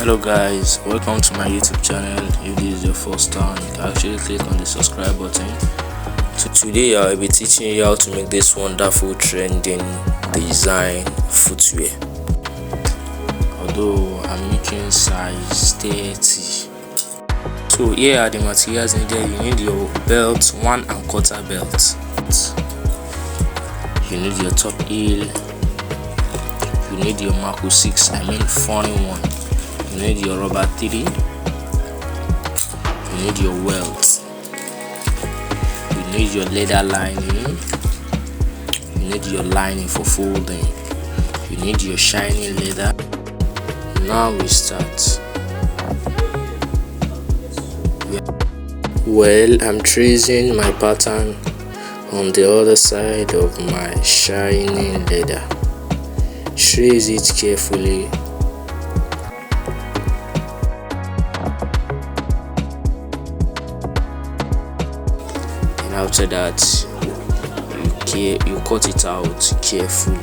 Hello guys, welcome to my YouTube channel. If this is your first time, you can actually click on the subscribe button. So today I'll be teaching you how to make this wonderful trending design footwear. Although I'm making size 30. So here are the materials needed. You need your belt, 1 1/4 belt. You need your top heel. You need your Marco 6, funny one. You need your rubber 3. You need your welt. You need your leather lining. You need your lining for folding. You need your shiny leather. Now we start. Well, I'm tracing my pattern on the other side of my shiny leather. Trace it carefully. And after that, you cut it out carefully.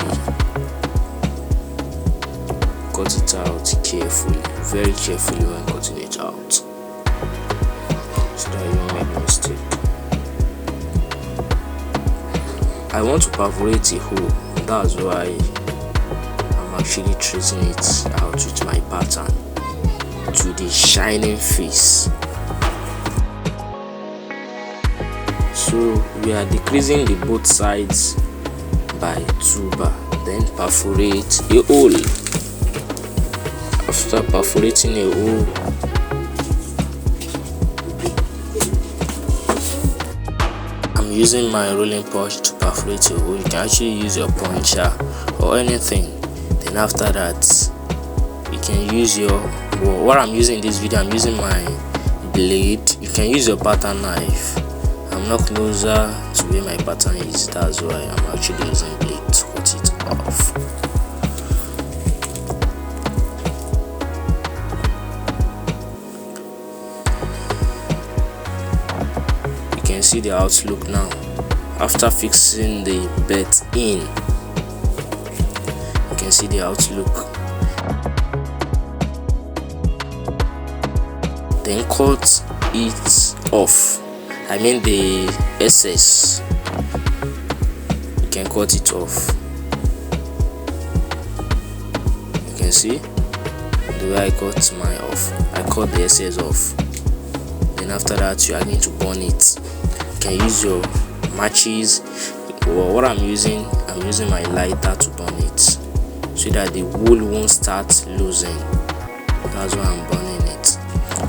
Cut it out carefully, very carefully when cutting it out, so that you don't make a mistake. I want to perforate a hole, that's why I'm actually tracing it out with my pattern to the shining face. So we are decreasing the both sides by 2 bar, then perforate a hole. After perforating a hole, I'm using my rolling punch to perforate a hole. You can actually use your puncher or anything. Then after that, you can use your what I'm using in this video, I'm using my blade. You can use your pattern knife. I'm not closer to where my pattern is, that's why I'm actually using blade to cut it off. You can see the outlook now. After fixing the belt in, you can see the outlook. Then cut it off. The excess. You can cut it off. You can see the way I cut mine off. I cut the excess off. Then after that, you are going to burn it. You can use your matches. What I'm using my lighter to burn it, so that the wool won't start losing. That's why I'm burning it. You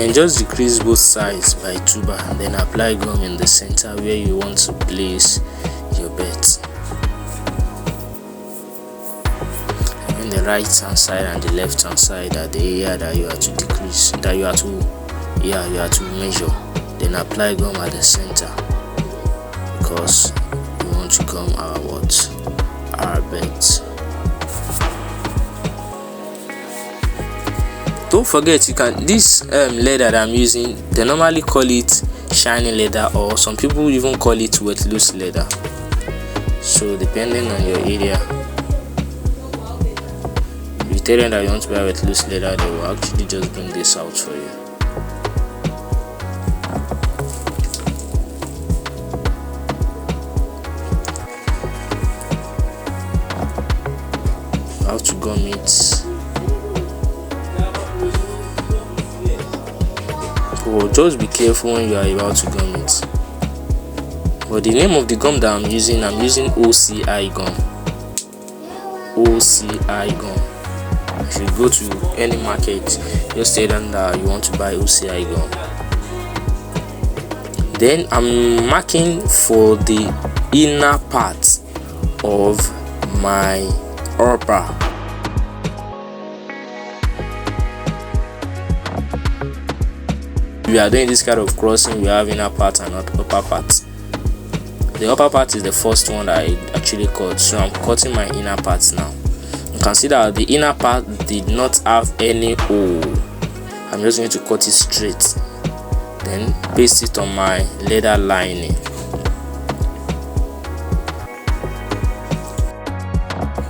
can just decrease both sides by 2 bar, and then apply gum in the center where you want to place your belt. And the right hand side and the left hand side are the area that you have to decrease, that you have to measure. Then apply gum at the center, because we want to gum our belt. Don't forget, you can this leather that I'm using, they normally call it shiny leather, or some people even call it wet loose leather. So depending on your area, if you tell them that you want to buy wet loose leather, they will actually just bring this out for you. How to gum it. Just be careful when you are about to gum it. But the name of the gum that I'm using OCI gum. OCI gum. If you go to any market, just say them that you want to buy OCI gum. Then I'm marking for the inner part of my upper. We are doing this kind of crossing. We have inner part and upper part. The upper part is the first one that I actually cut, so I'm cutting my inner part now. You can see that the inner part did not have any hole. I'm just going to cut it straight. then paste it on my leather lining.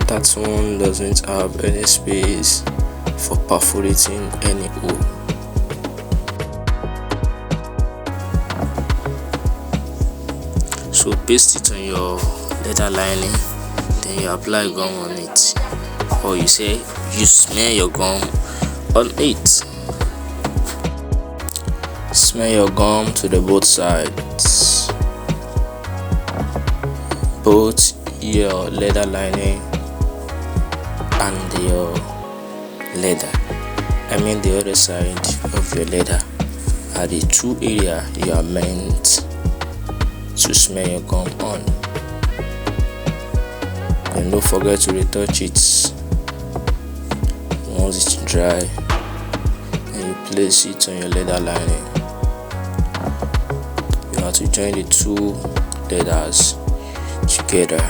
that one doesn't have any space for perforating any hole. So paste it on your leather lining, then you apply gum on it, or you smear your gum on it. Smear your gum to the both sides, both your leather lining and your leather, the other side of your leather, are the two areas you are meant to smear your gum on. And don't forget to retouch it once it's dry, and you place it on your leather lining. You have to join the two leathers together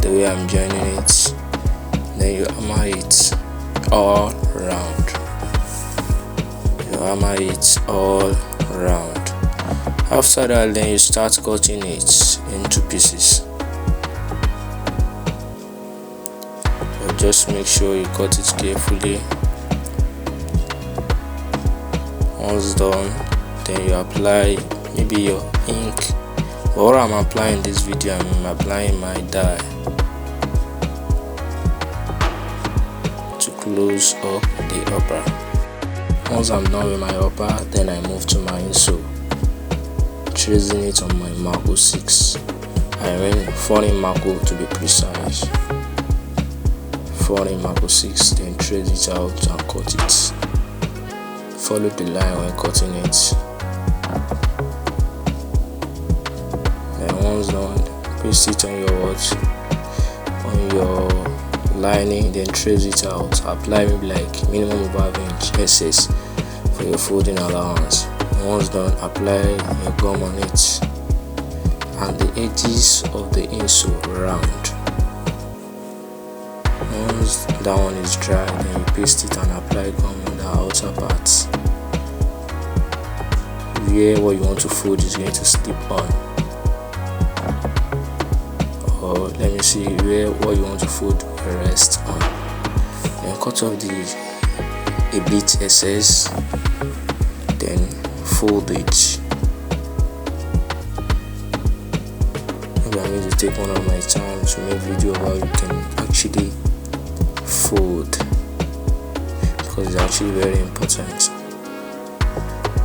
the way I'm joining it. Then you hammer it all round. You hammer it all round. After that, then you start cutting it into pieces. But just make sure you cut it carefully. Once done, then you apply maybe your ink. But what I'm applying this video, I'm applying my dye to close up the upper. Once I'm done with my upper, then I move to my insole, tracing it on my Marco 6. I mean foreign Marco to be precise. Foreign Marco 6, then trace it out and cut it. Follow the line when cutting it. Then once done, paste it on your watch, on your lining, then trace it out. Apply maybe like minimum of 1/2 inch excess for your folding allowance. Once done, apply your gum on it and the edges of the insole round. Once that one is dry, then you paste it and apply gum on the outer parts where what you want to fold is going to slip on, or let me see, where what you want to fold rest on. Then cut off a bit excess, then fold it. Maybe I'm going to take one of my time to make video how you can actually fold, because it's actually very important.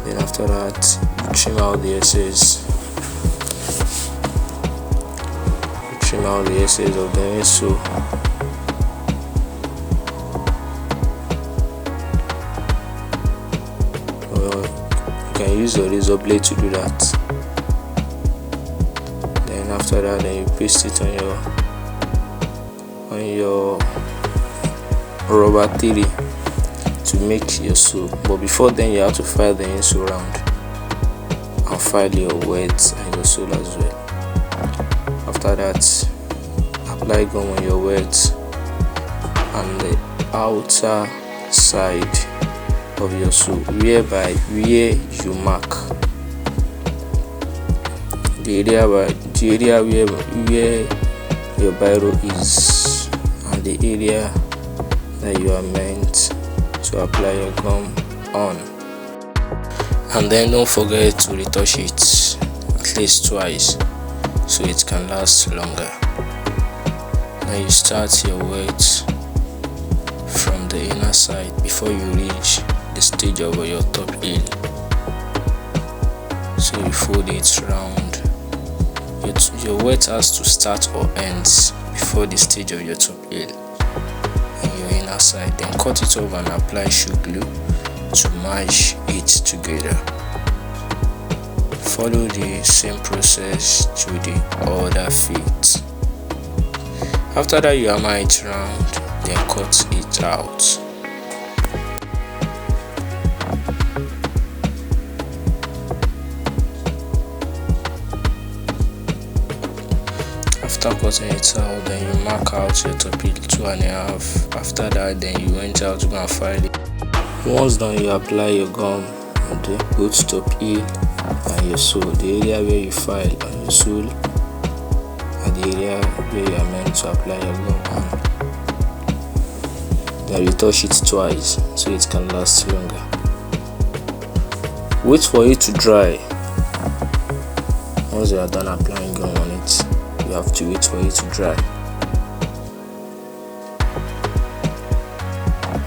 Then after that, you trim out the excess. You trim out the excess of the insole. You can use your razor blade to do that. Then after that, then you paste it on your rubber 3 to make your sole. But before then, you have to file the insole round and file your wet and your sole as well. After that, apply gum on your wet and the outer side of your sole, where you mark the area where your biro is and the area that you are meant to apply your gum on. And then don't forget to retouch it at least twice so it can last longer. Then you start your wet from the inner side before you reach the stage of your top heel. So you fold it round. Your wet has to start or ends before the stage of your top heel in your inner side. Then cut it off and apply shoe glue to mash it together. Follow the same process to the other feet. After that, you hammer it round, then cut it out. After cutting it out, then you mark out your top heel 2.5. After that, then you went out to go and file it. Once done, you apply your gum on the both top heel and your sole. The area where you file on your sole and the area where you are meant to apply your gum on. then retouch it twice so it can last longer. Wait for it to dry. Once you are done applying gum on it, you have to wait for it to dry.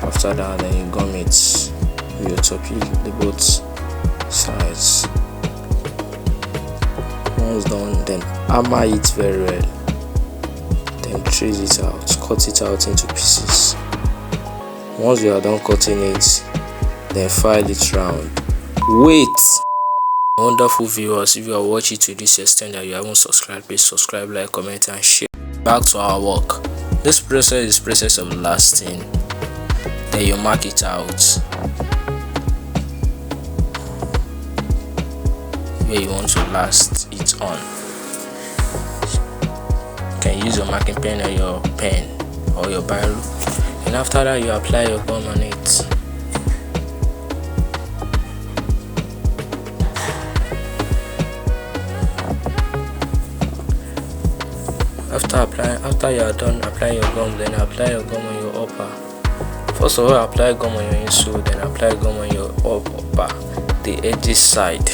After that, then you gum it with your topic, the both sides. Once done, then hammer it very well, then trace it out, cut it out into pieces. Once you are done cutting it, then file it round. Wait. Wonderful viewers, if you are watching to this extent and you haven't subscribed, please subscribe, like, comment and share. Back to our work. This process is process of lasting. Then you mark it out where you want to last it on. You can use your marking pen or your pen or your biro, and after that you apply your gum on it. After you are done applying your gum, then apply your gum on your upper. First of all, apply gum on your insole, then apply gum on your upper, the edges side.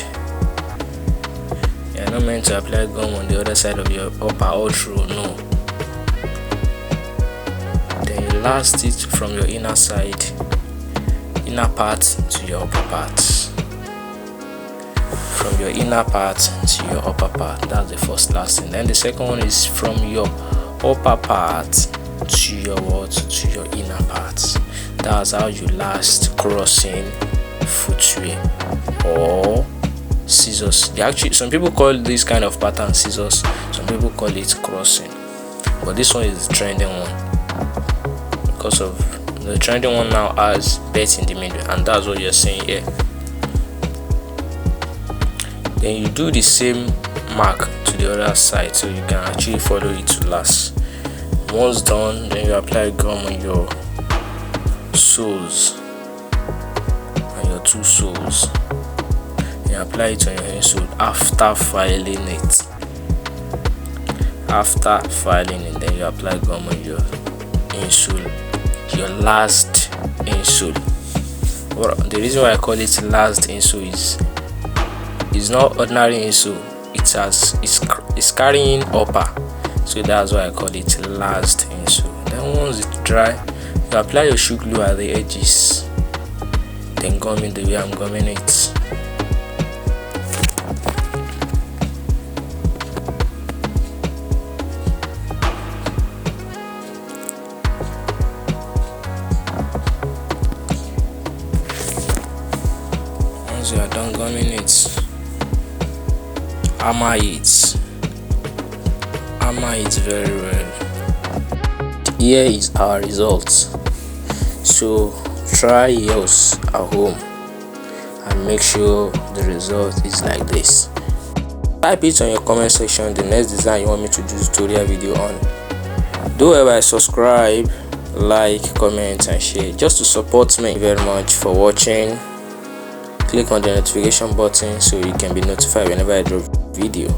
You are not meant to apply gum on the other side of your upper all through, no. Then you last it from your inner side, inner part to your upper part. From your inner part to your upper part, that's the first lasting. Then the second one is from your upper part to your inner part. That's how you last crossing footwear or scissors. They actually, some people call this kind of pattern scissors, some people call it crossing, but this one is the trending one because of the trending one now has belt in the middle, and that's what you're seeing here. Then you do the same mark to the other side so you can actually follow it to last. Once done, then you apply gum on your soles and your two soles. You apply it on your insole after filing it. After filing it, then you apply gum on your insole, your last insole. Well, the reason why I call it last insole is it's not ordinary insole. It's carrying upper, so that's why I call it last insole. Then once it's dry, you apply your shoe glue at the edges, then gum it the way I'm gumming it. Once you are done gumming it, hammer it very well. Here is our results. So try yours at home and make sure the result is like this. Type it on your comment section the next design you want me to do tutorial video on. Do ever subscribe, like, comment and share just to support me. Thank you very much for watching. Click on the notification button so you can be notified whenever I drop video.